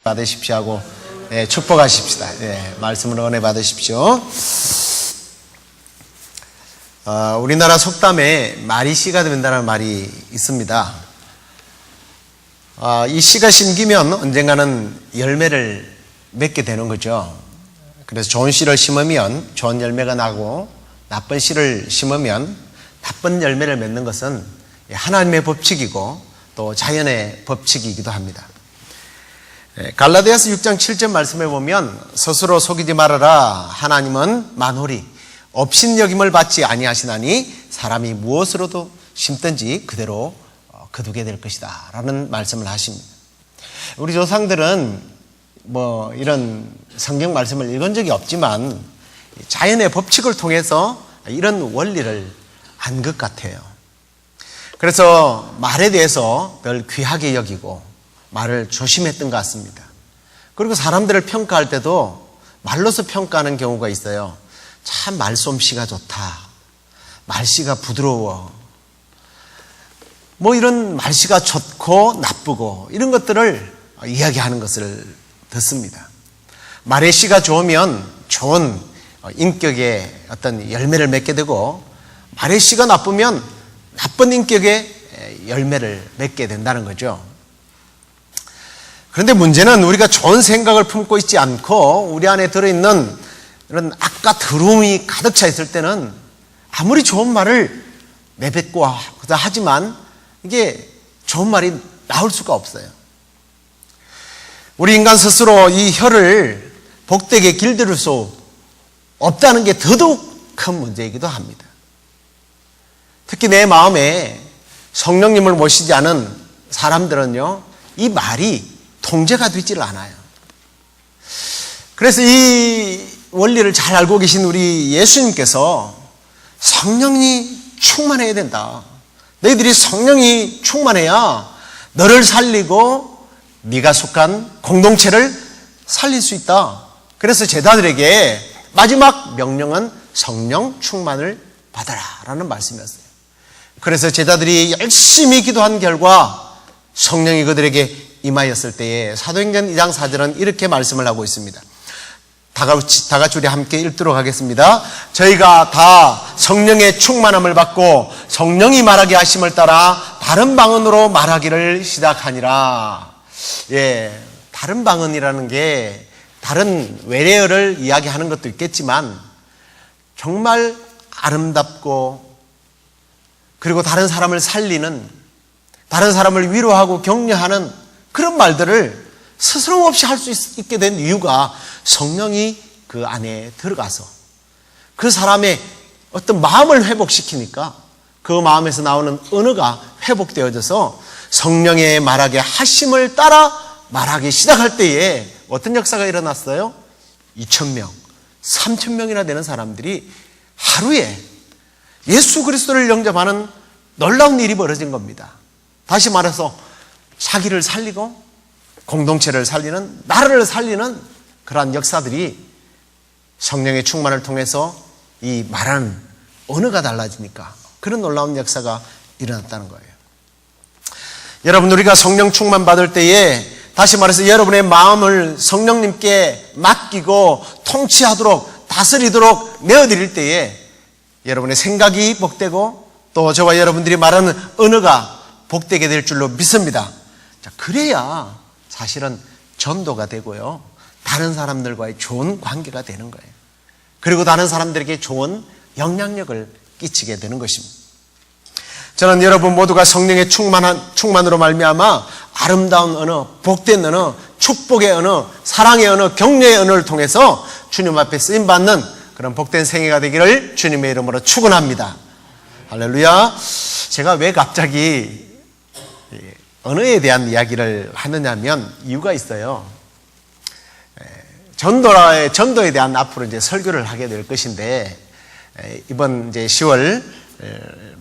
받으십시오 하고 축복하십시다. 말씀으로 은혜 받으십시오. 우리나라 속담에 말이 씨가 된다는 말이 있습니다. 이 씨가 심기면 언젠가는 열매를 맺게 되는 거죠. 그래서 좋은 씨를 심으면 좋은 열매가 나고 나쁜 씨를 심으면 나쁜 열매를 맺는 것은 하나님의 법칙이고 또 자연의 법칙이기도 합니다. 갈라디아서 6장 7절 말씀에 보면 스스로 속이지 말아라. 하나님은 만홀히 업신여김을 받지 아니하시나니 사람이 무엇으로도 심든지 그대로 거두게 될 것이다 라는 말씀을 하십니다. 우리 조상들은 이런 성경 말씀을 읽은 적이 없지만 자연의 법칙을 통해서 이런 원리를 안 것 같아요. 그래서 말에 대해서 늘 귀하게 여기고 말을 조심했던 것 같습니다. 그리고 사람들을 평가할 때도 말로서 평가하는 경우가 있어요. 참 말솜씨가 좋다. 말씨가 부드러워. 이런 말씨가 좋고 나쁘고 이런 것들을 이야기하는 것을 듣습니다. 말의 씨가 좋으면 좋은 인격의 어떤 열매를 맺게 되고 말의 씨가 나쁘면 나쁜 인격의 열매를 맺게 된다는 거죠. 그런데 문제는 우리가 좋은 생각을 품고 있지 않고 우리 안에 들어있는 이런 악과 더러움이 가득 차 있을 때는 아무리 좋은 말을 내뱉고 하지만 이게 좋은 말이 나올 수가 없어요. 우리 인간 스스로 이 혀를 복되게 길들일 수 없다는 게 더더욱 큰 문제이기도 합니다. 특히 내 마음에 성령님을 모시지 않은 사람들은요, 이 말이 통제가 되질 않아요. 그래서 이 원리를 잘 알고 계신 우리 예수님께서 성령이 충만해야 된다. 너희들이 성령이 충만해야 너를 살리고 네가 속한 공동체를 살릴 수 있다. 그래서 제자들에게 마지막 명령은 성령 충만을 받아라 라는 말씀이었어요. 그래서 제자들이 열심히 기도한 결과 성령이 그들에게 임하였을 때에 사도행전 2장 4절은 이렇게 말씀을 하고 있습니다. 다 같이 우리 함께 읽도록 하겠습니다. 저희가 다 성령의 충만함을 받고 성령이 말하게 하심을 따라 다른 방언으로 말하기를 시작하니라. 다른 방언이라는 게 다른 외래어를 이야기하는 것도 있겠지만 정말 아름답고 그리고 다른 사람을 살리는, 다른 사람을 위로하고 격려하는 그런 말들을 스스럼 없이 할 수 있게 된 이유가 성령이 그 안에 들어가서 그 사람의 어떤 마음을 회복시키니까 그 마음에서 나오는 언어가 회복되어져서 성령의 말하게 하심을 따라 말하기 시작할 때에 어떤 역사가 일어났어요? 2,000명, 3,000명이나 되는 사람들이 하루에 예수 그리스도를 영접하는 놀라운 일이 벌어진 겁니다. 다시 말해서 자기를 살리고 공동체를 살리는, 나라를 살리는 그러한 역사들이 성령의 충만을 통해서 이 말하는 언어가 달라지니까 그런 놀라운 역사가 일어났다는 거예요. 여러분, 우리가 성령 충만 받을 때에 다시 말해서 여러분의 마음을 성령님께 맡기고 통치하도록 다스리도록 내어드릴 때에 여러분의 생각이 복되고 또 저와 여러분들이 말하는 언어가 복되게 될 줄로 믿습니다. 그래야 사실은 전도가 되고요, 다른 사람들과의 좋은 관계가 되는 거예요. 그리고 다른 사람들에게 좋은 영향력을 끼치게 되는 것입니다. 저는 여러분 모두가 성령의 충만으로 말미암아 아름다운 언어, 복된 언어, 축복의 언어, 사랑의 언어, 격려의 언어를 통해서 주님 앞에 쓰임받는 그런 복된 생애가 되기를 주님의 이름으로 축원합니다. 할렐루야. 제가 왜 갑자기 언어에 대한 이야기를 하느냐면 이유가 있어요. 전도에 대한 앞으로 이제 설교를 하게 될 것인데 이번 이제 10월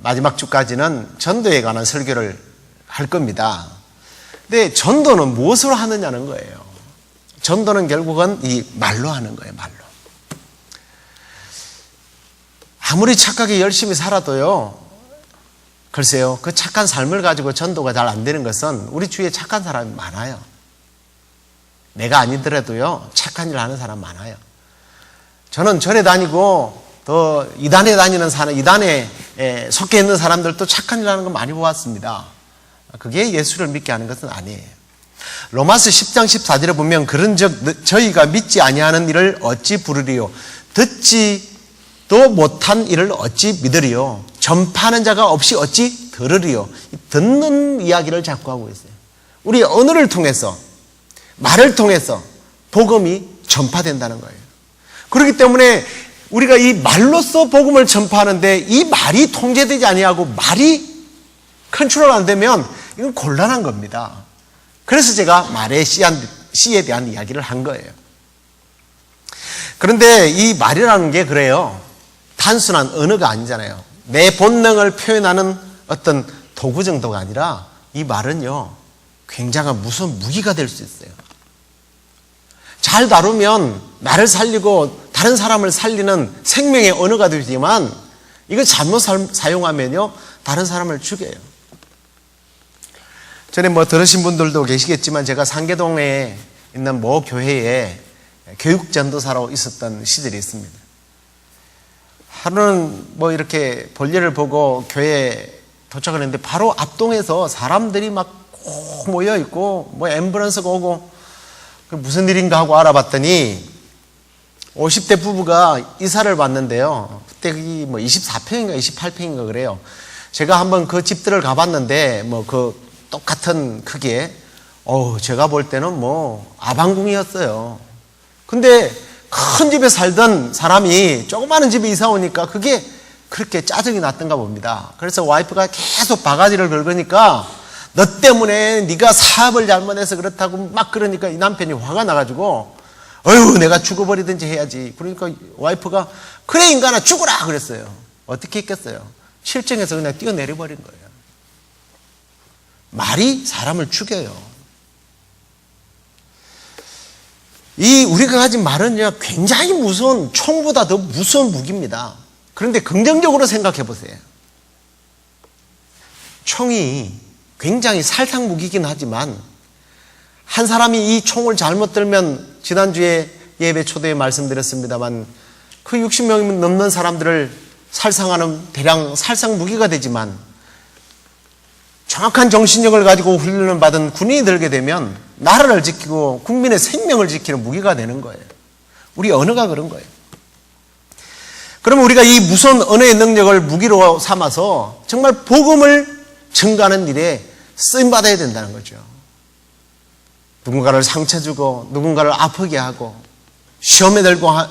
마지막 주까지는 전도에 관한 설교를 할 겁니다. 근데 전도는 무엇으로 하느냐는 거예요. 전도는 결국은 이 말로 하는 거예요. 말로. 아무리 착하게 열심히 살아도요, 글쎄요, 그 착한 삶을 가지고 전도가 잘 안 되는 것은 우리 주위에 착한 사람이 많아요. 내가 아니더라도요, 착한 일 하는 사람 많아요. 저는 절에 다니고 또 이단에 다니는 사람, 이단에 속해 있는 사람들도 착한 일 하는 거 많이 보았습니다. 그게 예수를 믿게 하는 것은 아니에요. 로마서 10장 14절에 보면 그런즉 저희가 믿지 아니하는 일을 어찌 부르리요, 듣지도 못한 일을 어찌 믿으리요, 전파하는 자가 없이 어찌 들으리요. 듣는 이야기를 자꾸 하고 있어요. 우리 언어를 통해서, 말을 통해서 복음이 전파된다는 거예요. 그렇기 때문에 우리가 이 말로써 복음을 전파하는데 이 말이 통제되지 아니하고 말이 컨트롤 안 되면 이건 곤란한 겁니다. 그래서 제가 말의 씨에 대한 이야기를 한 거예요. 그런데 이 말이라는 게 그래요. 단순한 언어가 아니잖아요. 내 본능을 표현하는 어떤 도구 정도가 아니라 이 말은요, 굉장한 무서운 무기가 될 수 있어요. 잘 다루면 나를 살리고 다른 사람을 살리는 생명의 언어가 되지만 이거 잘못 사용하면요, 다른 사람을 죽여요. 전에 들으신 분들도 계시겠지만 제가 상계동에 있는 모 교회에 교육전도사로 있었던 시절이 있습니다. 하루는 이렇게 볼일을 보고 교회에 도착을 했는데 바로 앞동에서 사람들이 막 꼭 모여 있고 앰뷸런스가 오고 무슨 일인가 하고 알아봤더니 50대 부부가 이사를 왔는데요. 그때 24평인가 28평인가 그래요. 제가 한번 그 집들을 가봤는데 그 똑같은 크기에 제가 볼 때는 아방궁이었어요. 근데 큰 집에 살던 사람이 조그마한 집에 이사 오니까 그게 그렇게 짜증이 났던가 봅니다. 그래서 와이프가 계속 바가지를 긁으니까 너 때문에 네가 사업을 잘못해서 그렇다고 막 그러니까 이 남편이 화가 나가지고 어휴 내가 죽어버리든지 해야지. 그러니까 와이프가 그래 인간아 죽어라 그랬어요. 어떻게 했겠어요? 실정에서 그냥 뛰어내려버린 거예요. 말이 사람을 죽여요. 이 우리가 가진 말은요, 굉장히 무서운, 총보다 더 무서운 무기입니다. 그런데 긍정적으로 생각해 보세요. 총이 굉장히 살상 무기이긴 하지만 한 사람이 이 총을 잘못 들면, 지난주에 예배 초대에 말씀드렸습니다만 그 60명이 넘는 사람들을 살상하는 대량 살상 무기가 되지만 정확한 정신력을 가지고 훈련을 받은 군인이 들게 되면 나라를 지키고 국민의 생명을 지키는 무기가 되는 거예요. 우리 언어가 그런 거예요. 그러면 우리가 이 무서운 언어의 능력을 무기로 삼아서 정말 복음을 증가하는 일에 쓰임받아야 된다는 거죠. 누군가를 상처 주고 누군가를 아프게 하고 시험에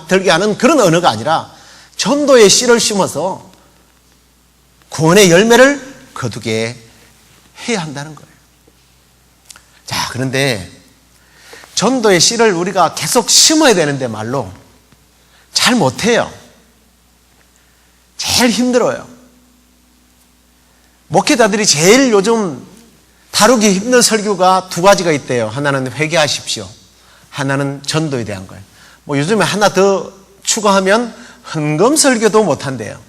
들게 하는 그런 언어가 아니라 전도의 씨를 심어서 구원의 열매를 거두게 해야 한다는 거예요. 자, 그런데 전도의 씨를 우리가 계속 심어야 되는데 말로 잘 못해요. 제일 힘들어요. 목회자들이 제일 요즘 다루기 힘든 설교가 두 가지가 있대요. 하나는 회개하십시오. 하나는 전도에 대한 거예요. 요즘에 하나 더 추가하면 헌금 설교도 못한대요.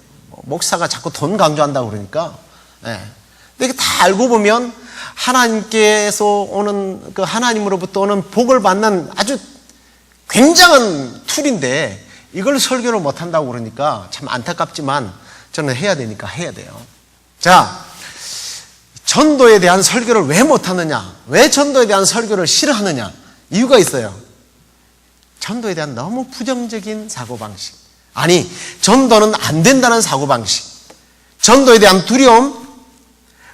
목사가 자꾸 돈 강조한다고 그러니까. 네. 근데 다 알고 보면 하나님께서 오는 그 하나님으로부터 오는 복을 받는 아주 굉장한 툴인데 이걸 설교를 못한다고 그러니까 참 안타깝지만 저는 해야 되니까 해야 돼요. 자, 전도에 대한 설교를 왜 못하느냐? 왜 전도에 대한 설교를 싫어하느냐? 이유가 있어요. 전도에 대한 너무 부정적인 사고방식. 아니, 전도는 안 된다는 사고방식. 전도에 대한 두려움,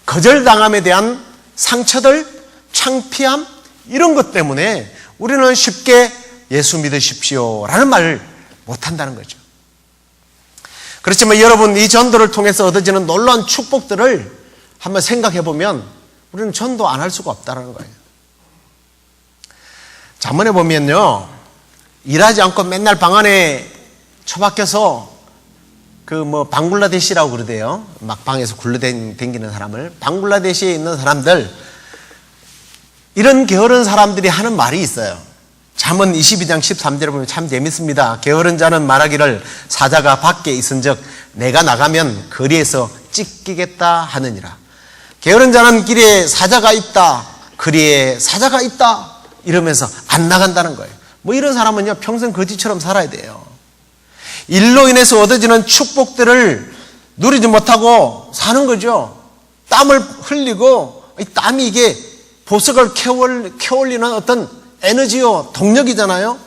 거절당함에 대한 상처들, 창피함, 이런 것 때문에 우리는 쉽게 예수 믿으십시오 라는 말을 못한다는 거죠. 그렇지만 여러분, 이 전도를 통해서 얻어지는 놀라운 축복들을 한번 생각해 보면 우리는 전도 안 할 수가 없다는 거예요. 잠언에 보면요, 일하지 않고 맨날 방 안에 처박혀서 방글라데시라고 그러대요. 막 방에서 굴러다니는 사람을. 방글라데시에 있는 사람들, 이런 게으른 사람들이 하는 말이 있어요. 잠언 22장 13절에 보면 참 재밌습니다. 게으른 자는 말하기를 사자가 밖에 있은즉 내가 나가면 거리에서 찢기겠다 하느니라. 게으른 자는 길에 사자가 있다, 거리에 사자가 있다, 이러면서 안 나간다는 거예요. 뭐 이런 사람은요, 평생 거지처럼 살아야 돼요. 일로 인해서 얻어지는 축복들을 누리지 못하고 사는 거죠. 땀을 흘리고, 이 땀이 이게 보석을 캐올리는 어떤 에너지요, 동력이잖아요.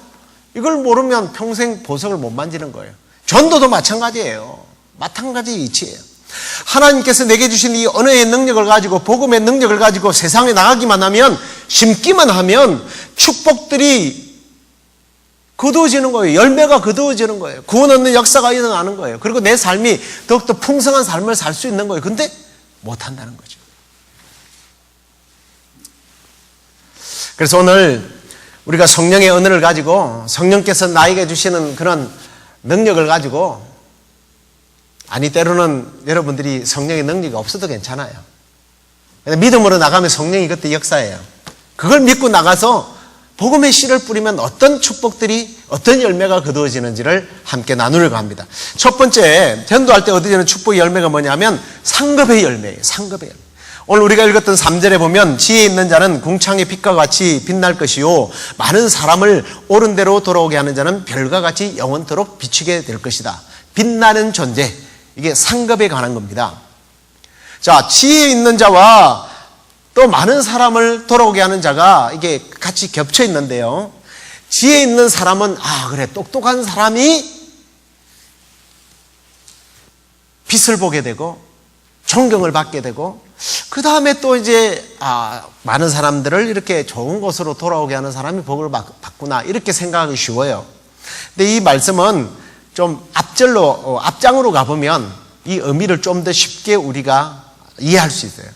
이걸 모르면 평생 보석을 못 만지는 거예요. 전도도 마찬가지예요. 마찬가지 이치예요. 하나님께서 내게 주신 이 언어의 능력을 가지고, 복음의 능력을 가지고 세상에 나가기만 하면, 심기만 하면 축복들이 거두어지는 거예요. 열매가 거두어지는 거예요. 구원 얻는 역사가 일어나는 거예요. 그리고 내 삶이 더욱더 풍성한 삶을 살 수 있는 거예요. 근데 못한다는 거죠. 그래서 오늘 우리가 성령의 언어를 가지고, 성령께서 나에게 주시는 그런 능력을 가지고, 아니 때로는 여러분들이 성령의 능력이 없어도 괜찮아요. 믿음으로 나가면 성령이 그때 역사예요. 그걸 믿고 나가서 복음의 씨를 뿌리면 어떤 축복들이, 어떤 열매가 거두어지는지를 함께 나누려고 합니다. 첫 번째, 전도할 때 얻어지는 축복의 열매가 뭐냐면 상급의 열매예요. 상급의 열매. 오늘 우리가 읽었던 3절에 보면, 지혜 있는 자는 궁창의 빛과 같이 빛날 것이요, 많은 사람을 옳은 대로 돌아오게 하는 자는 별과 같이 영원토록 비추게 될 것이다. 빛나는 존재, 이게 상급에 관한 겁니다. 자, 지혜 있는 자와 또 많은 사람을 돌아오게 하는 자가 이게 같이 겹쳐 있는데요, 지혜 있는 사람은 그래, 똑똑한 사람이 빛을 보게 되고 존경을 받게 되고, 그 다음에 또 이제 많은 사람들을 이렇게 좋은 곳으로 돌아오게 하는 사람이 복을 받구나, 이렇게 생각하기 쉬워요. 근데 이 말씀은 좀 앞장으로 가보면 이 의미를 좀 더 쉽게 우리가 이해할 수 있어요.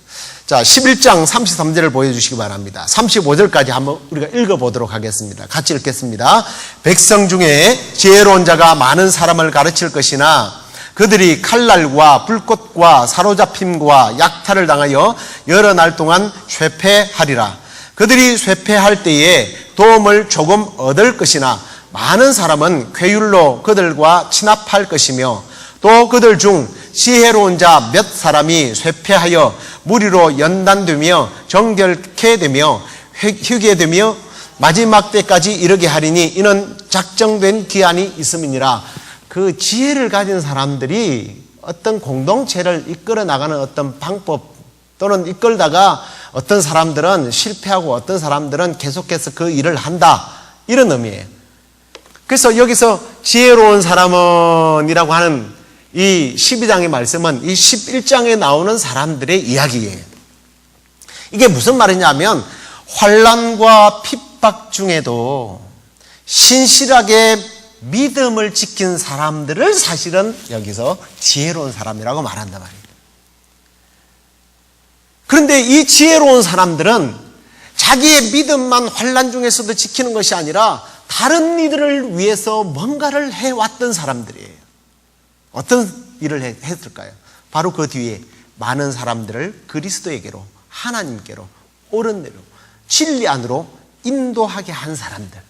자, 11장 33절을 보여주시기 바랍니다. 35절까지 한번 우리가 읽어보도록 하겠습니다. 같이 읽겠습니다. 백성 중에 지혜로운 자가 많은 사람을 가르칠 것이나 그들이 칼날과 불꽃과 사로잡힘과 약탈을 당하여 여러 날 동안 쇠폐하리라. 그들이 쇠폐할 때에 도움을 조금 얻을 것이나 많은 사람은 쾌율로 그들과 친합할 것이며, 또 그들 중 지혜로운 자 몇 사람이 쇠폐하여 무리로 연단되며 정결케 되며 희게 되며 마지막 때까지 이르게 하리니 이는 작정된 기한이 있음이니라. 그 지혜를 가진 사람들이 어떤 공동체를 이끌어 나가는 어떤 방법, 또는 이끌다가 어떤 사람들은 실패하고 어떤 사람들은 계속해서 그 일을 한다, 이런 의미예요. 그래서 여기서 지혜로운 사람은 이라고 하는 이 12장의 말씀은 이 11장에 나오는 사람들의 이야기예요. 이게 무슨 말이냐면, 환난과 핍박 중에도 신실하게 믿음을 지킨 사람들을 사실은 여기서 지혜로운 사람이라고 말한단 말이에요. 그런데 이 지혜로운 사람들은 자기의 믿음만 환난 중에서도 지키는 것이 아니라 다른 이들을 위해서 뭔가를 해왔던 사람들이에요. 어떤 일을 했을까요? 바로 그 뒤에 많은 사람들을 그리스도에게로, 하나님께로, 옳은 대로, 진리 안으로 인도하게 한 사람들.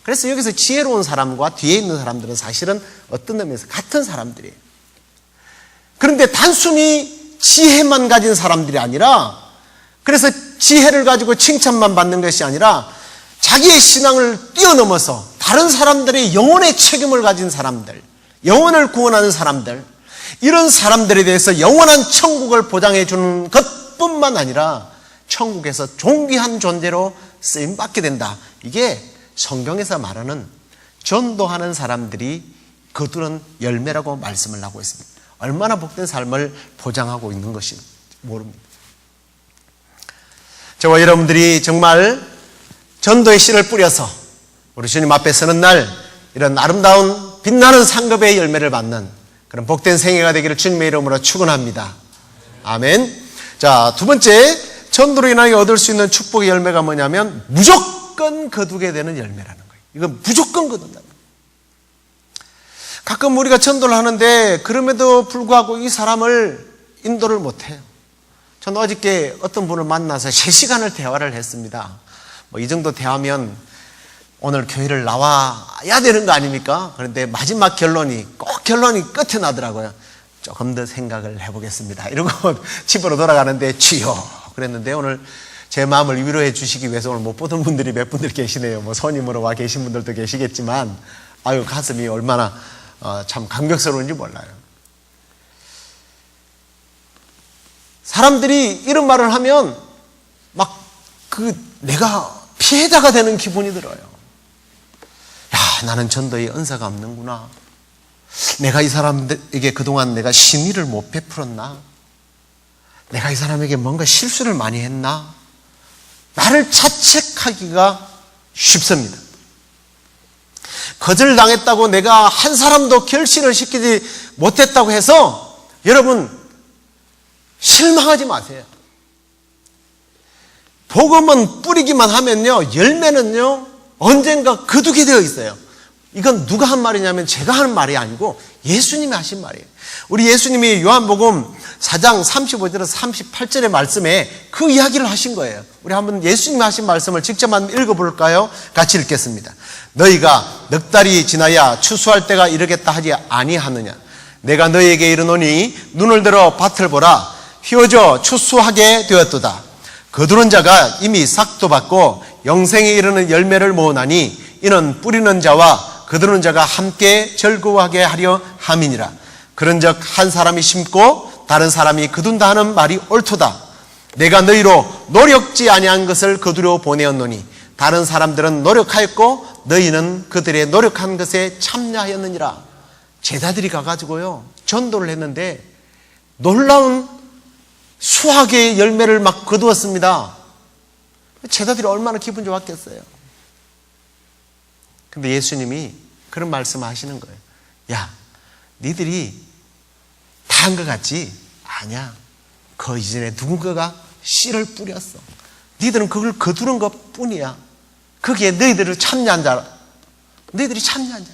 그래서 여기서 지혜로운 사람과 뒤에 있는 사람들은 사실은 어떤 의미에서 같은 사람들이에요. 그런데 단순히 지혜만 가진 사람들이 아니라, 그래서 지혜를 가지고 칭찬만 받는 것이 아니라 자기의 신앙을 뛰어넘어서 다른 사람들의 영혼의 책임을 가진 사람들, 영혼을 구원하는 사람들, 이런 사람들에 대해서 영원한 천국을 보장해 주는 것뿐만 아니라 천국에서 존귀한 존재로 쓰임받게 된다. 이게 성경에서 말하는 전도하는 사람들이 거두는 열매라고 말씀을 하고 있습니다. 얼마나 복된 삶을 보장하고 있는 것인지 모릅니다. 저와 여러분들이 정말 전도의 씨를 뿌려서 우리 주님 앞에 서는 날 이런 아름다운 빛나는 상급의 열매를 받는 그런 복된 생애가 되기를 주님의 이름으로 축원합니다. 아멘. 자, 두 번째, 전도로 인하여 얻을 수 있는 축복의 열매가 뭐냐면 무조건 거두게 되는 열매라는 거예요. 이건 무조건 거둔다는 거예요. 가끔 우리가 전도를 하는데 그럼에도 불구하고 이 사람을 인도를 못해요. 저는 어저께 어떤 분을 만나서 3시간을 대화를 했습니다. 이 정도 대화면 오늘 교회를 나와야 되는 거 아닙니까? 그런데 마지막 결론이 끝에 나더라고요. 조금 더 생각을 해보겠습니다. 이러고 집으로 돌아가는데 주여 그랬는데, 오늘 제 마음을 위로해 주시기 위해서 오늘 못 보던 분들이 몇 분들 계시네요. 뭐 손님으로 와 계신 분들도 계시겠지만, 아유, 가슴이 얼마나 참 감격스러운지 몰라요. 사람들이 이런 말을 하면 내가 피해자가 되는 기분이 들어요. 야, 나는 전도의 은사가 없는구나. 내가 이 사람에게 그동안 내가 신의를 못 베풀었나? 내가 이 사람에게 뭔가 실수를 많이 했나? 나를 자책하기가 쉽습니다. 거절당했다고 내가 한 사람도 결실을 시키지 못했다고 해서 여러분 실망하지 마세요. 복음은 뿌리기만 하면요, 열매는요 언젠가 거두게 되어 있어요. 이건 누가 한 말이냐면 제가 하는 말이 아니고 예수님이 하신 말이에요. 우리 예수님이 요한복음 4장 35절에서 38절의 말씀에 그 이야기를 하신 거예요. 우리 한번 예수님이 하신 말씀을 직접 한번 읽어볼까요? 같이 읽겠습니다. 너희가 넉 달이 지나야 추수할 때가 이르겠다 하지 아니하느냐? 내가 너희에게 이르노니 눈을 들어 밭을 보라. 휘어져 추수하게 되었도다. 거두는 자가 이미 싹도 받고 영생에 이르는 열매를 모으나니 이는 뿌리는 자와 거두는 자가 함께 즐거워하게 하려 함이니라. 그런즉 한 사람이 심고 다른 사람이 거둔다 하는 말이 옳도다. 내가 너희로 노력지 아니한 것을 거두려 보내었노니 다른 사람들은 노력하였고 너희는 그들의 노력한 것에 참여하였느니라. 제자들이 가가지고요 전도를 했는데 놀라운 수확의 열매를 막 거두었습니다. 제자들이 얼마나 기분 좋았겠어요. 근데 예수님이 그런 말씀을 하시는 거예요. 야, 니들이 다 한 것 같지? 아니야. 그 이전에 누군가가 씨를 뿌렸어. 니들은 그걸 거두는 것 뿐이야. 거기에 너희들을 참여한 자, 너희들이 참여한 자.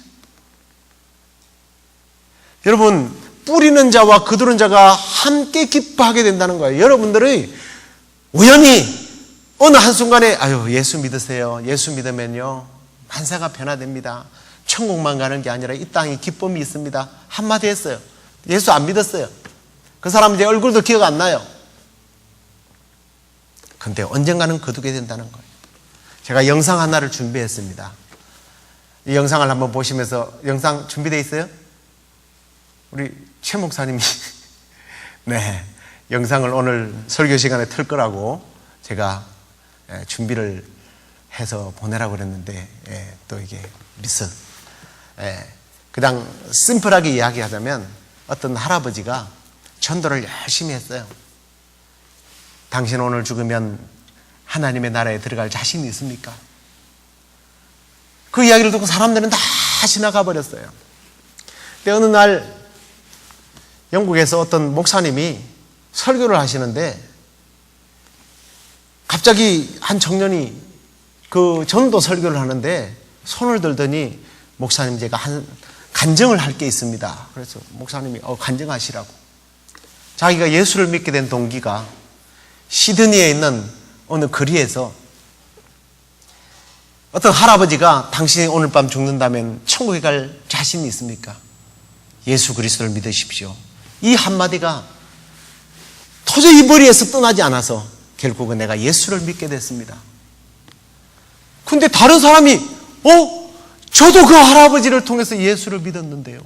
여러분, 뿌리는 자와 거두는 자가 함께 기뻐하게 된다는 거예요. 여러분들이 우연히 어느 한순간에 아유, 예수 믿으세요. 예수 믿으면요 만사가 변화됩니다. 천국만 가는 게 아니라 이 땅에 기쁨이 있습니다. 한마디 했어요. 예수 안 믿었어요. 그 사람 제 얼굴도 기억 안 나요. 근데 언젠가는 거두게 된다는 거예요. 제가 영상 하나를 준비했습니다. 이 영상을 한번 보시면서, 영상 준비되어 있어요? 우리 최 목사님이 네, 영상을 오늘 설교 시간에 틀 거라고 제가 준비를 해서 보내라고 그랬는데 또 이게 미스. 그냥 심플하게 이야기하자면 어떤 할아버지가 전도를 열심히 했어요. 당신 오늘 죽으면 하나님의 나라에 들어갈 자신이 있습니까? 그 이야기를 듣고 사람들은 다 지나가 버렸어요. 근데 어느 날 영국에서 어떤 목사님이 설교를 하시는데 갑자기 한 청년이 그 전도 설교를 하는데 손을 들더니 목사님 제가 간증을 할 게 있습니다. 그래서 목사님이 간증하시라고. 자기가 예수를 믿게 된 동기가 시드니에 있는 어느 거리에서 어떤 할아버지가 당신이 오늘 밤 죽는다면 천국에 갈 자신이 있습니까? 예수 그리스도를 믿으십시오. 이 한마디가 도저히 머리에서 떠나지 않아서 결국은 내가 예수를 믿게 됐습니다. 근데 다른 사람이 저도 그 할아버지를 통해서 예수를 믿었는데요.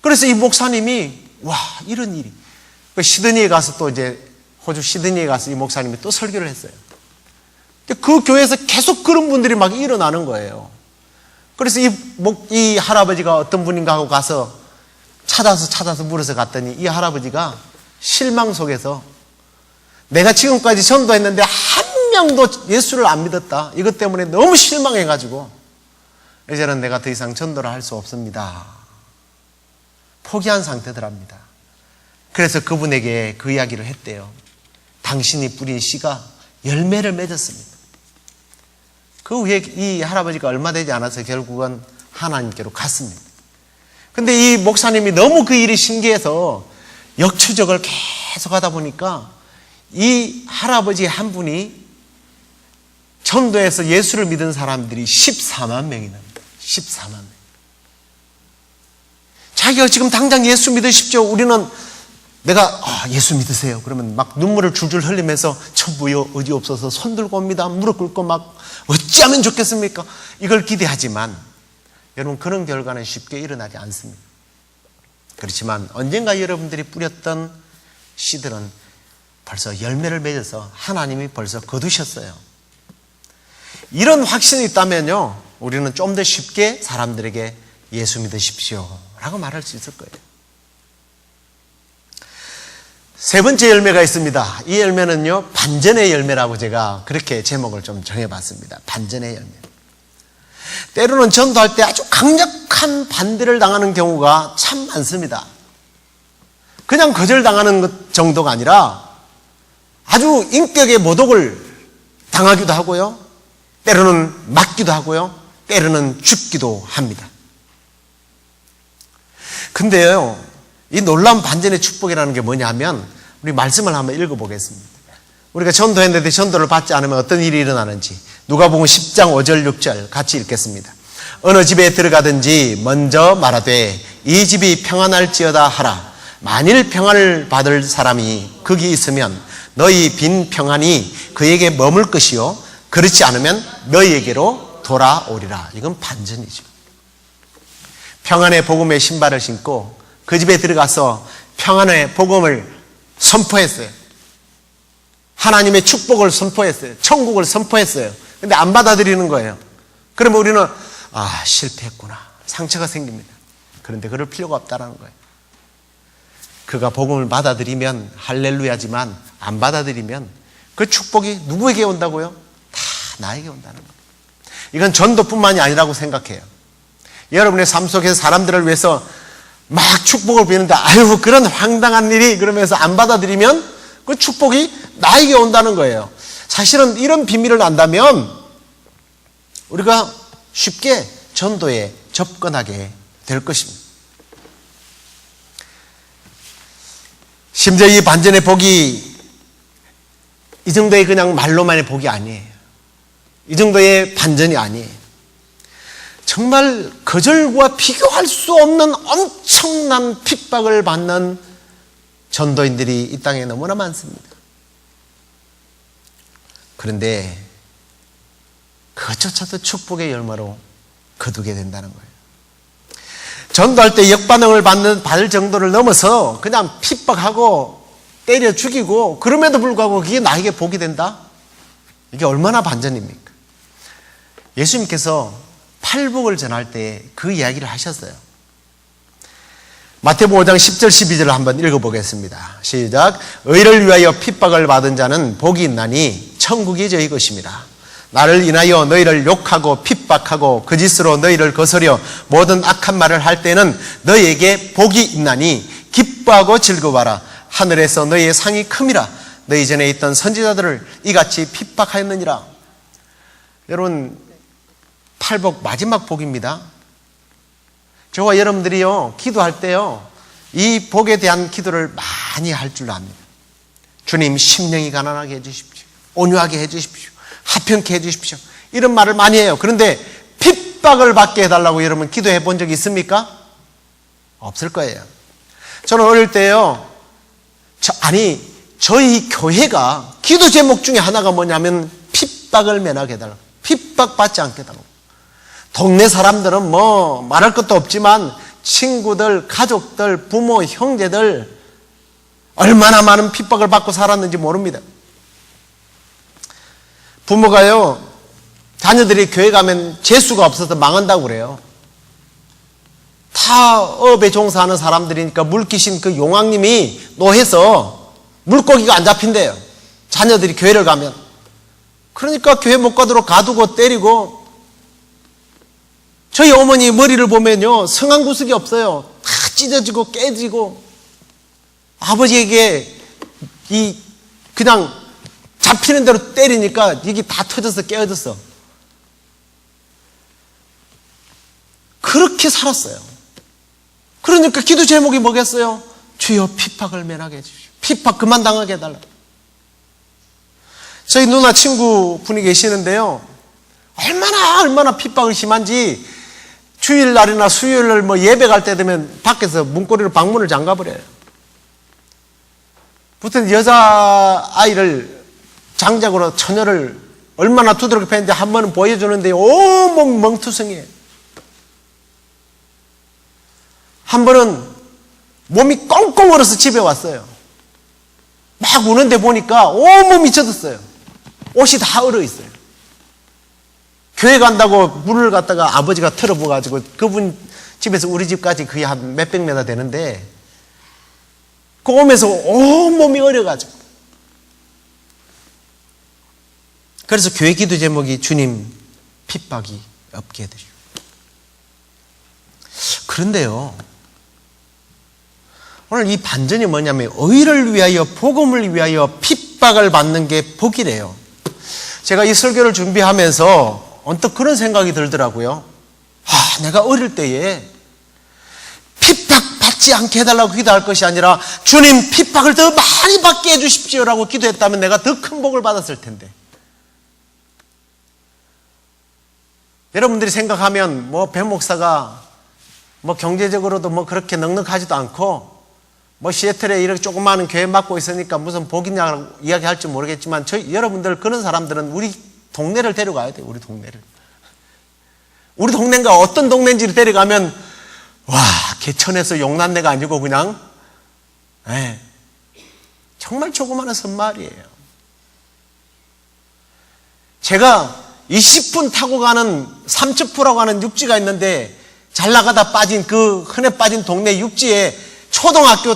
그래서 이 목사님이 와, 이런 일이. 시드니에 가서 또 이제 호주 시드니에 가서 이 목사님이 또 설교를 했어요. 그 교회에서 계속 그런 분들이 막 일어나는 거예요. 그래서 이 할아버지가 어떤 분인가 하고 가서 찾아서 물어서 갔더니 이 할아버지가 실망 속에서 내가 지금까지 전도했는데 한 명도 예수를 안 믿었다. 이것 때문에 너무 실망해가지고 이제는 내가 더 이상 전도를 할 수 없습니다. 포기한 상태더랍니다. 그래서 그분에게 그 이야기를 했대요. 당신이 뿌린 씨가 열매를 맺었습니다. 그 후에 이 할아버지가 얼마 되지 않아서 결국은 하나님께로 갔습니다. 근데 이 목사님이 너무 그 일이 신기해서 역추적을 계속 하다 보니까 이 할아버지 한 분이 전도에서 예수를 믿은 사람들이 14만 명이 납니다. 14만 명. 자기가 지금 당장 예수 믿으십시오. 우리는 내가 예수 믿으세요. 그러면 막 눈물을 줄줄 흘리면서 천부여 의지 없어서 손 들고 옵니다. 무릎 꿇고 막 어찌하면 좋겠습니까? 이걸 기대하지만 여러분 그런 결과는 쉽게 일어나지 않습니다. 그렇지만 언젠가 여러분들이 뿌렸던 씨들은 벌써 열매를 맺어서 하나님이 벌써 거두셨어요. 이런 확신이 있다면요, 우리는 좀 더 쉽게 사람들에게 예수 믿으십시오 라고 말할 수 있을 거예요. 세 번째 열매가 있습니다. 이 열매는요, 반전의 열매라고 제가 그렇게 제목을 좀 정해봤습니다. 반전의 열매. 때로는 전도할 때 아주 강력한 반대를 당하는 경우가 참 많습니다. 그냥 거절당하는 것 정도가 아니라 아주 인격의 모독을 당하기도 하고요, 때로는 맞기도 하고요, 때로는 죽기도 합니다. 근데요, 이 놀라운 반전의 축복이라는 게 뭐냐 하면 우리 말씀을 한번 읽어보겠습니다. 우리가 전도했는데 전도를 받지 않으면 어떤 일이 일어나는지 누가복음 10장 5절 6절 같이 읽겠습니다. 어느 집에 들어가든지 먼저 말하되 이 집이 평안할지어다 하라. 만일 평안을 받을 사람이 거기 있으면 너희 빈 평안이 그에게 머물 것이요 그렇지 않으면 너희에게로 돌아오리라. 이건 반전이죠. 평안의 복음의 신발을 신고 그 집에 들어가서 평안의 복음을 선포했어요. 하나님의 축복을 선포했어요. 천국을 선포했어요. 근데 안 받아들이는 거예요. 그러면 우리는 실패했구나, 상처가 생깁니다. 그런데 그럴 필요가 없다는 거예요. 그가 복음을 받아들이면 할렐루야지만 안 받아들이면 그 축복이 누구에게 온다고요? 다 나에게 온다는 거예요. 이건 전도뿐만이 아니라고 생각해요. 여러분의 삶 속에서 사람들을 위해서 막 축복을 비는데 아유 그런 황당한 일이 그러면서 안 받아들이면 그 축복이 나에게 온다는 거예요. 사실은 이런 비밀을 안다면 우리가 쉽게 전도에 접근하게 될 것입니다. 심지어 이 반전의 복이 이 정도의 그냥 말로만의 복이 아니에요. 이 정도의 반전이 아니에요. 정말 거절과 비교할 수 없는 엄청난 핍박을 받는 전도인들이 이 땅에 너무나 많습니다. 그런데 그것조차도 축복의 열매로 거두게 된다는 거예요. 전도할 때 역반응을 받을 정도를 넘어서 그냥 핍박하고 때려 죽이고 그럼에도 불구하고 그게 나에게 복이 된다? 이게 얼마나 반전입니까? 예수님께서 팔복을 전할 때 그 이야기를 하셨어요. 마태복음 5장 10절 12절을 한번 읽어보겠습니다. 시작. 의를 위하여 핍박을 받은 자는 복이 있나니 천국이 저희 것입니다. 나를 인하여 너희를 욕하고 핍박하고 거짓으로 너희를 거스려 모든 악한 말을 할 때는 너희에게 복이 있나니 기뻐하고 즐거워하라. 하늘에서 너희의 상이 큼이라. 너희 전에 있던 선지자들을 이같이 핍박하였느니라. 여러분, 팔복 마지막 복입니다. 저와 여러분들이요, 기도할 때요, 이 복에 대한 기도를 많이 할 줄 압니다. 주님, 심령이 가난하게 해주십시오. 온유하게 해주십시오. 하평케 해주십시오. 이런 말을 많이 해요. 그런데 핍박을 받게 해달라고 여러분 기도해 본 적이 있습니까? 없을 거예요. 저는 어릴 때요, 저희 교회가 기도 제목 중에 하나가 뭐냐면 핍박을 면하게 해달라고. 핍박받지 않게 해달라고. 동네 사람들은 뭐 말할 것도 없지만 친구들, 가족들, 부모, 형제들 얼마나 많은 핍박을 받고 살았는지 모릅니다. 부모가요, 자녀들이 교회 가면 재수가 없어서 망한다고 그래요. 다 업에 종사하는 사람들이니까 물귀신 그 용왕님이 노해서 물고기가 안 잡힌대요. 자녀들이 교회를 가면. 그러니까 교회 못 가도록 가두고 때리고. 저희 어머니 머리를 보면요, 성황구석이 없어요. 다 찢어지고 깨지고. 아버지에게 그냥 잡히는 대로 때리니까 이게 다 터져서 깨어졌어. 그렇게 살았어요. 그러니까 기도 제목이 뭐겠어요? 주여 핍박을 면하게 해주십시오. 핍박 그만 당하게 해달라. 저희 누나 친구분이 계시는데요, 얼마나 핍박이 심한지 주일날이나 수요일날 뭐 예배 갈 때 되면 밖에서 문고리로 방문을 잠가버려요. 붙은 여자아이를 장작으로 처녀를 얼마나 두드럽게 팼는데 한 번은 보여주는데 온몸 멍투성이에요. 한 번은 몸이 꽁꽁 얼어서 집에 왔어요. 막 우는데 보니까 온몸이 젖었어요. 옷이 다 얼어 있어요. 교회 간다고 물을 갖다가 아버지가 틀어부어가지고 그분 집에서 우리 집까지 거의 한 몇백 메다 되는데 그 오면서 온몸이 얼어가지고. 그래서 교회 기도 제목이 주님 핍박이 없게 해드리고. 그런데요, 오늘 이 반전이 뭐냐면 의를 위하여 복음을 위하여 핍박을 받는 게 복이래요. 제가 이 설교를 준비하면서 언뜻 그런 생각이 들더라고요. 내가 어릴 때에 핍박받지 않게 해달라고 기도할 것이 아니라 주님 핍박을 더 많이 받게 해주십시오라고 기도했다면 내가 더 큰 복을 받았을 텐데. 여러분들이 생각하면 배 목사가 경제적으로도 그렇게 넉넉하지도 않고 시애틀에 이렇게 조그마한 교회 맡고 있으니까 무슨 복이냐고 이야기할지 모르겠지만 여러분들 그런 사람들은 우리 동네를 데려가야 돼요. 우리 동네를. 우리 동네가 어떤 동네인지를 데려가면 개천에서 용난내가 아니고 그냥 정말 조그마한 섬마을이에요. 제가 20분 타고 가는 삼척포라고 하는 육지가 있는데 잘 나가다 빠진 그 흔해 빠진 동네 육지에 초등학교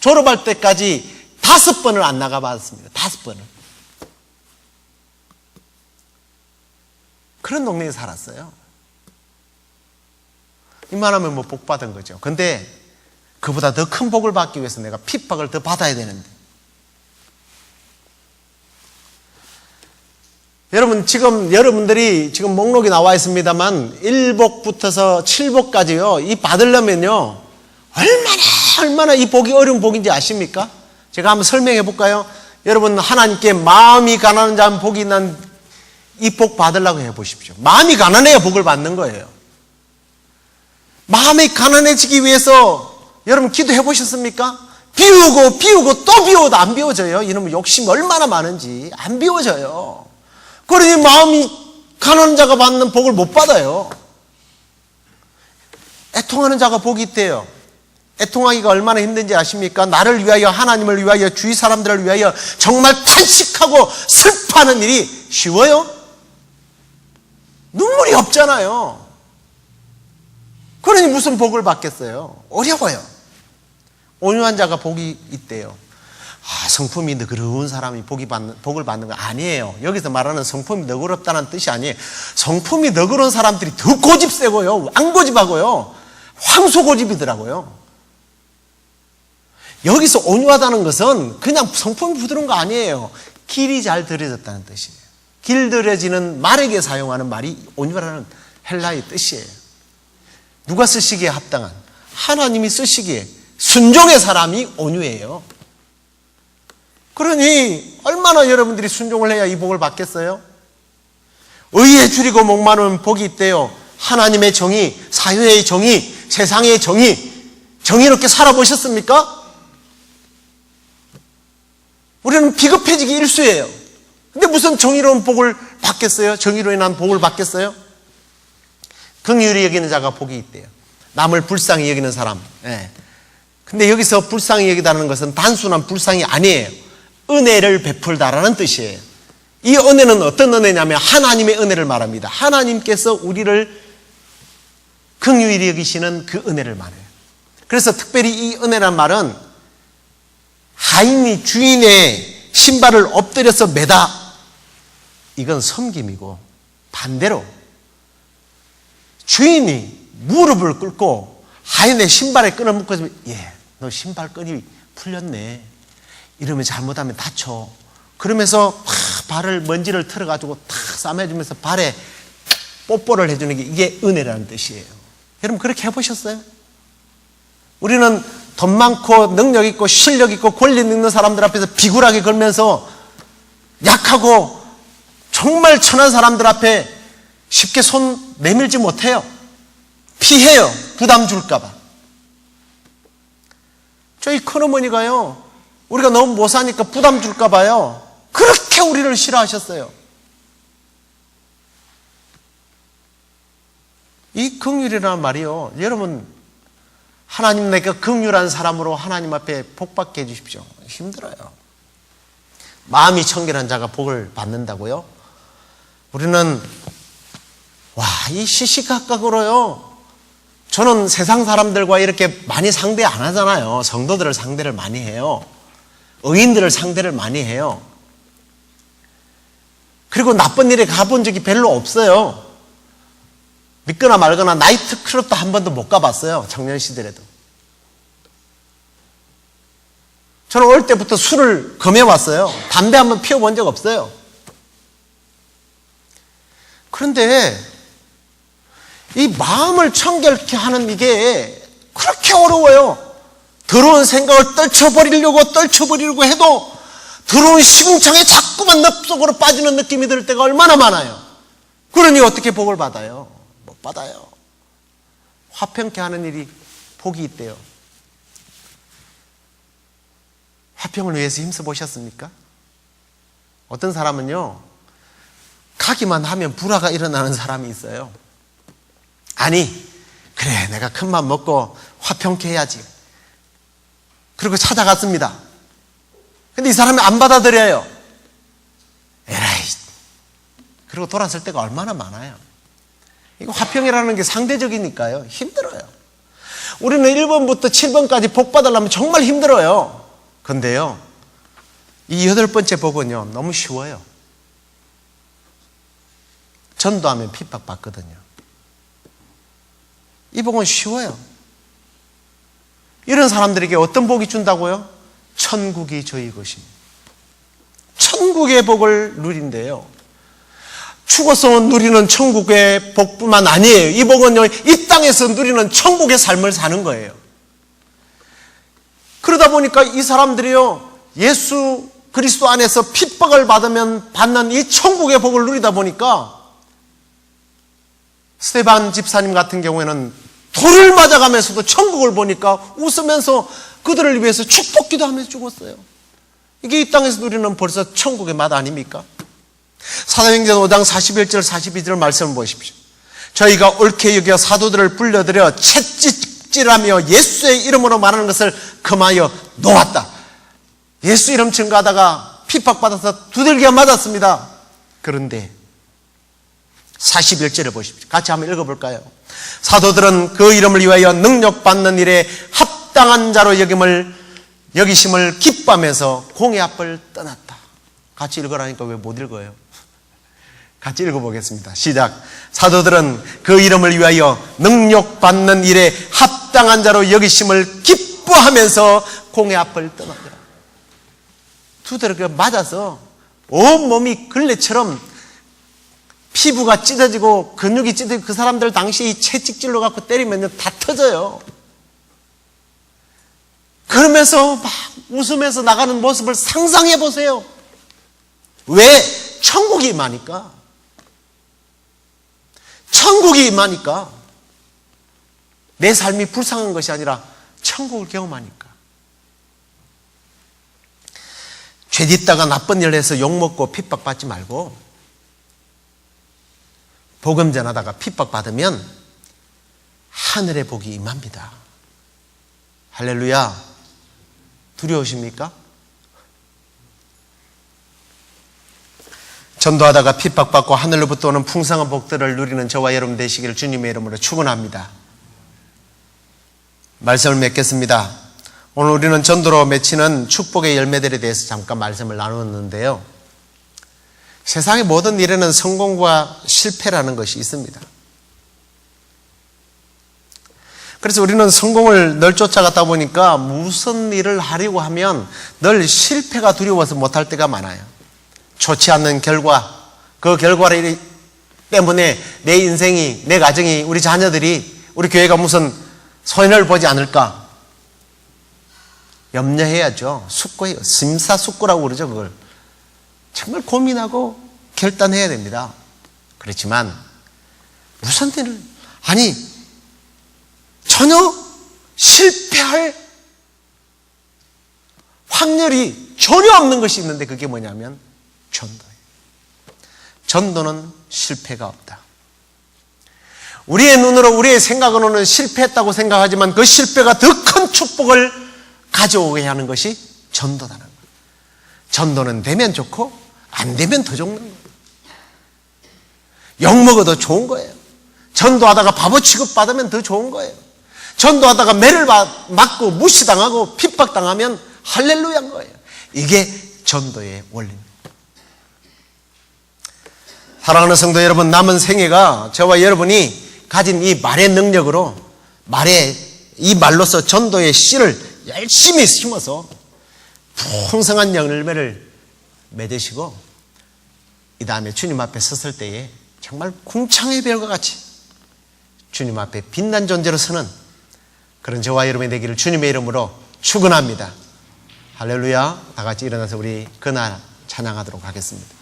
졸업할 때까지 5번을 안 나가봤습니다. 5번을. 그런 동네에 살았어요. 이만하면 복 받은 거죠. 근데 그보다 더 큰 복을 받기 위해서 내가 핍박을 더 받아야 되는데. 여러분들이 지금 목록이 나와 있습니다만 1복부터서 7복까지요. 이 받으려면요. 얼마나 이 복이 어려운 복인지 아십니까? 제가 한번 설명해 볼까요? 여러분 하나님께 마음이 가난한 자 한 복이 있는 이 복 받으려고 해 보십시오. 마음이 가난해야 복을 받는 거예요. 마음이 가난해지기 위해서 여러분 기도해 보셨습니까? 비우고 또 비워도 안 비워져요. 이놈의 욕심 얼마나 많은지 안 비워져요. 그러니 마음이 가난한 자가 받는 복을 못 받아요. 애통하는 자가 복이 있대요. 애통하기가 얼마나 힘든지 아십니까? 나를 위하여, 하나님을 위하여, 주위 사람들을 위하여 정말 탄식하고 슬퍼하는 일이 쉬워요? 눈물이 없잖아요. 그러니 무슨 복을 받겠어요? 어려워요. 온유한 자가 복이 있대요. 성품이 너그러운 사람이 복을 받는 거 아니에요. 여기서 말하는 성품이 너그럽다는 뜻이 아니에요. 성품이 너그러운 사람들이 더 고집세고요. 왕고집하고요. 황소고집이더라고요. 여기서 온유하다는 것은 그냥 성품이 부드러운 거 아니에요. 길이 잘 들여졌다는 뜻이에요. 길들여지는 말에게 사용하는 말이 온유라는 헬라의 뜻이에요. 누가 쓰시기에 합당한? 하나님이 쓰시기에 순종의 사람이 온유해요. 그러니 얼마나 여러분들이 순종을 해야 이 복을 받겠어요? 의에 줄이고 목마르면 복이 있대요. 하나님의 정의, 사회의 정의, 세상의 정의, 정의롭게 살아보셨습니까? 우리는 비겁해지기 일쑤예요. 근데 무슨 정의로운 복을 받겠어요? 정의로 인한 복을 받겠어요? 긍휼히 여기는 자가 복이 있대요. 남을 불쌍히 여기는 사람. 근데 여기서 불쌍히 여기다는 것은 단순한 불쌍이 아니에요. 은혜를 베풀다라는 뜻이에요. 이 은혜는 어떤 은혜냐면 하나님의 은혜를 말합니다. 하나님께서 우리를 긍휼히 여기시는 그 은혜를 말해요. 그래서 특별히 이 은혜란 말은 하인이 주인의 신발을 엎드려서 매다, 이건 섬김이고, 반대로 주인이 무릎을 꿇고 하인의 신발에 끈을 묶어서 너 신발끈이 풀렸네, 이러면 잘못하면 다쳐. 그러면서 막 발을 먼지를 털어가지고 탁 싸매주면서 발에 뽀뽀를 해주는 게 이게 은혜라는 뜻이에요. 여러분 그렇게 해보셨어요? 우리는 돈 많고 능력 있고 실력 있고 권리 있는 사람들 앞에서 비굴하게 걸면서 약하고 정말 천한 사람들 앞에 쉽게 손 내밀지 못해요. 피해요. 부담 줄까 봐. 저희 큰어머니가요, 우리가 너무 못 사니까 부담 줄까 봐요. 그렇게 우리를 싫어하셨어요. 이 긍휼이라는 말이요, 여러분, 하나님 내가 긍휼한 사람으로 하나님 앞에 복받게 해주십시오. 힘들어요. 마음이 청결한 자가 복을 받는다고요? 우리는 이 시시각각으로요, 저는 세상 사람들과 이렇게 많이 상대 안 하잖아요. 성도들을 상대를 많이 해요. 의인들을 상대를 많이 해요. 그리고 나쁜 일에 가본 적이 별로 없어요. 믿거나 말거나 나이트클럽도 한 번도 못 가봤어요. 청년 시절에도. 저는 어릴 때부터 술을 금해왔어요. 담배 한 번 피워본 적 없어요. 그런데 이 마음을 청결케 하는 이게 그렇게 어려워요. 더러운 생각을 떨쳐버리려고 해도 더러운 시궁창에 자꾸만 늪속으로 빠지는 느낌이 들 때가 얼마나 많아요. 그러니 어떻게 복을 받아요? 못 받아요. 화평케 하는 일이 복이 있대요. 화평을 위해서 힘써 보셨습니까? 어떤 사람은요, 가기만 하면 불화가 일어나는 사람이 있어요. 아니, 그래, 내가 큰맘 먹고 화평케 해야지. 그리고 찾아갔습니다. 근데 이 사람이 안 받아들여요. 에라이. 그리고 돌아설 때가 얼마나 많아요. 이거 화평이라는 게 상대적이니까요. 힘들어요. 우리는 1번부터 7번까지 복 받으려면 정말 힘들어요. 근데요, 이 8번째 복은요, 너무 쉬워요. 전도하면 핍박받거든요. 이 복은 쉬워요. 이런 사람들에게 어떤 복이 준다고요? 천국이 저희 것입니다. 천국의 복을 누린대요. 죽어서 누리는 천국의 복뿐만 아니에요. 이 복은요, 이 땅에서 누리는 천국의 삶을 사는 거예요. 그러다 보니까 이 사람들이요, 예수 그리스도 안에서 핍박을 받으면 받는 이 천국의 복을 누리다 보니까 스데반 집사님 같은 경우에는 돌을 맞아가면서도 천국을 보니까 웃으면서 그들을 위해서 축복기도 하면서 죽었어요. 이게 이 땅에서 누리는 벌써 천국의 맛 아닙니까? 사도행전 5장 41절 42절 말씀을 보십시오. 저희가 옳게 여겨 사도들을 불러들여 채찍질하며 예수의 이름으로 말하는 것을 금하여 놓았다. 예수 이름 증거하다가 핍박받아서 두들겨 맞았습니다. 그런데 41절을 보십시오. 같이 한번 읽어볼까요? 사도들은 그 이름을 위하여 능력받는 일에 합당한 자로 여기심을 기뻐하면서 공의 앞을 떠났다. 같이 읽으라니까 왜 못 읽어요? 같이 읽어보겠습니다. 시작. 사도들은 그 이름을 위하여 능력받는 일에 합당한 자로 여기심을 기뻐하면서 공의 앞을 떠났다. 두드려 맞아서 온몸이 걸레처럼 피부가 찢어지고 근육이 찢어지고 그 사람들 당시 이 채찍질로 갖고 때리면 다 터져요. 그러면서 막 웃으면서 나가는 모습을 상상해 보세요. 왜? 천국이 임하니까. 천국이 임하니까. 내 삶이 불쌍한 것이 아니라 천국을 경험하니까. 죄짓다가 나쁜 일을 해서 욕먹고 핍박받지 말고 복음 전하다가 핍박받으면 하늘의 복이 임합니다. 할렐루야. 두려우십니까? 전도하다가 핍박받고 하늘로부터 오는 풍성한 복들을 누리는 저와 여러분 되시기를 주님의 이름으로 축원합니다. 말씀을 맺겠습니다. 오늘 우리는 전도로 맺히는 축복의 열매들에 대해서 잠깐 말씀을 나누었는데요. 세상의 모든 일에는 성공과 실패라는 것이 있습니다. 그래서 우리는 성공을 늘 쫓아가다 보니까 무슨 일을 하려고 하면 늘 실패가 두려워서 못할 때가 많아요. 좋지 않는 결과, 그 결과 때문에 내 인생이, 내 가정이, 우리 자녀들이, 우리 교회가 무슨 손해를 보지 않을까 염려해야죠. 숙고해요. 심사숙고라고 그러죠. 그걸 정말 고민하고 결단해야 됩니다. 그렇지만 무슨 일을, 아니 전혀 실패할 확률이 전혀 없는 것이 있는데 그게 뭐냐면 전도예요. 전도는 실패가 없다. 우리의 눈으로 우리의 생각으로는 실패했다고 생각하지만 그 실패가 더 큰 축복을 가져오게 하는 것이 전도다는 거예요. 전도는 되면 좋고 안 되면 더 좋은 거예요. 욕먹어도 좋은 거예요. 전도하다가 바보 취급받으면 더 좋은 거예요. 전도하다가 매를 맞고 무시당하고 핍박당하면 할렐루야인 거예요. 이게 전도의 원리입니다. 사랑하는 성도 여러분, 남은 생애가 저와 여러분이 가진 이 말의 능력으로 이 말로서 전도의 씨를 열심히 심어서 풍성한 열매를 맺으시고 이 다음에 주님 앞에 섰을 때에 정말 궁창의 별과 같이 주님 앞에 빛난 존재로 서는 그런 저와 여러분이 되기를 주님의 이름으로 축원합니다. 할렐루야. 다 같이 일어나서 우리 그날 찬양하도록 하겠습니다.